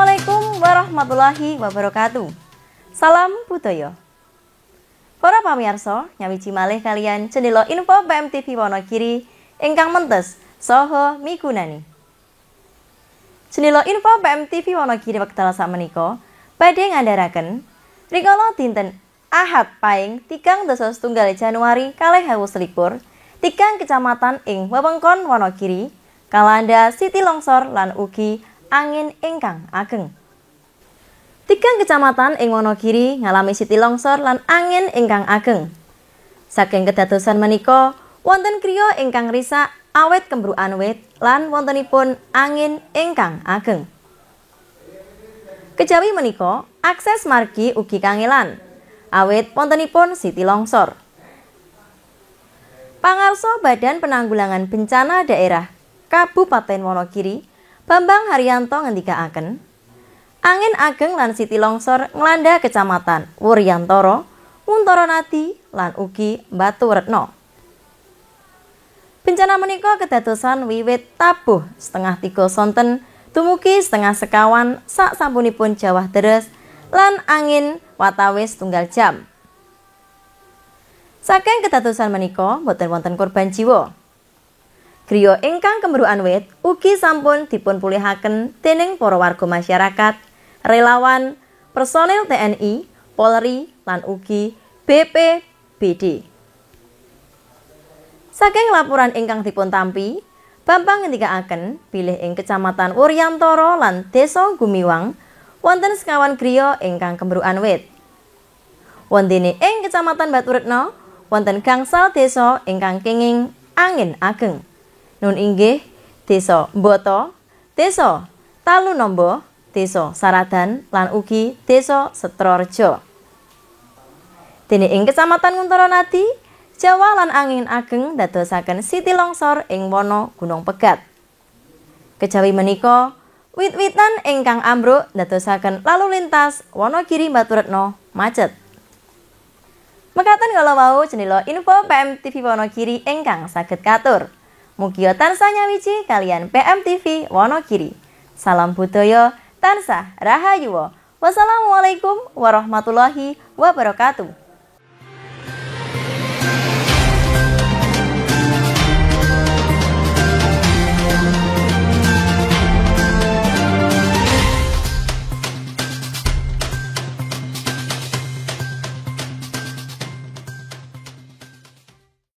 Assalamualaikum warahmatullahi wabarakatuh. Salam budaya. Para pamirsa, nyawiji malih kalian cendela info PMTV Wonogiri ingkang mentes saha migunani. Cendela info PMTV Wonogiri wekdal sakmenika badhe ngandharaken rikala dinten Ahad Paing 3 Januari 2021 tigang kecamatan ing wewengkon Wonogiri kalanda siti longsor lan ugi angin ingkang ageng. Tigang kecamatan ing Wonogiri ngalami siti longsor lan angin ingkang ageng. Saking kedadosan menika wonten kriya ingkang risak awet kembrukan wit lan wontenipun angin ingkang ageng. Kejawi menika akses margi ugi kangelan awit wontenipun siti longsor. Pangarsa Badan Penanggulangan Bencana Daerah Kabupaten Wonogiri Bambang Haryanto ngendikaaken, angin ageng lan siti longsor nglanda kecamatan Wuryantara, Muntaranadi lan ugi Baturetno. Bencana menika kedadosan wiwit tabuh 2:30 sonten dumugi 2:30 sak sampunipun jawah deres lan angin watawis 1 jam. Saking kedadosan menika boten wonten korban jiwa. Griya ingkang kembrukan wit ugi sampun dipunpulihaken dening para warga masyarakat, relawan, personil TNI, Polri lan ugi BPBD. Saking laporan ingkang dipuntampi, Bambang ngendikaaken bilih ing Kecamatan Wuryantara lan Desa Gumiwang wonten sekawan griya ingkang kembrukan wit. Wontene ing Kecamatan Baturetno wonten gangsal desa ingkang kenging angin ageng. Nun inggih Desa Mboto, Desa Talunombo, Desa Saradan lan ugi Desa Setrorejo. Dene ing Kecamatan Muntaranadi, Jawa lan angin ageng dadosaken siti longsor ing wana Gunung Pegat. Kejawi menika, wit-witan ingkang ambruk dadosaken lalu lintas Wonogiri Baturetno macet. Mekaten kala wau cendela info PMTV Wonogiri ingkang saged katur. Mugi tansah nyawiji kalian PMTV Wonogiri. Salam budaya tansah rahayu. Wassalamualaikum warahmatullahi wabarakatuh.